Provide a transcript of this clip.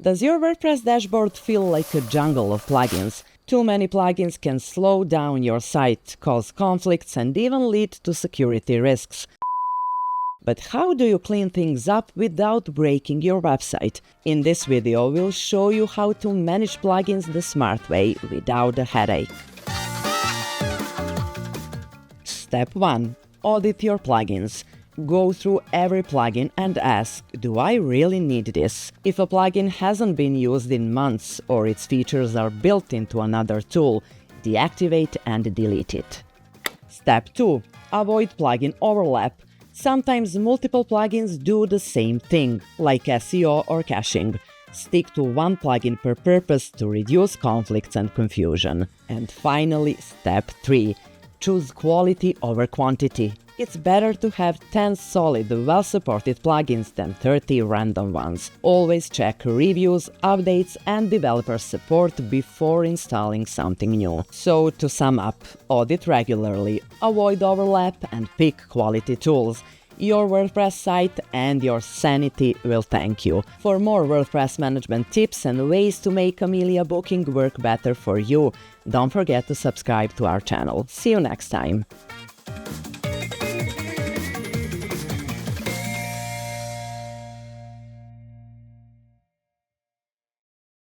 Does your WordPress dashboard feel like a jungle of plugins? Too many plugins can slow down your site, cause conflicts, and even lead to security risks. But how do you clean things up without breaking your website? In this video, we'll show you how to manage plugins the smart way without a headache. Step 1. Audit your plugins. Go through every plugin and ask, do I really need this? If a plugin hasn't been used in months or its features are built into another tool, deactivate and delete it. Step 2. Avoid plugin overlap. Sometimes multiple plugins do the same thing, like SEO or caching. Stick to one plugin per purpose to reduce conflicts and confusion. And finally, step 3. Choose quality over quantity. It's better to have 10 solid, well-supported plugins than 30 random ones. Always check reviews, updates, and developer support before installing something new. So, to sum up, audit regularly, avoid overlap, and pick quality tools. Your WordPress site and your sanity will thank you. For more WordPress management tips and ways to make Amelia booking work better for you, don't forget to subscribe to our channel. See you next time!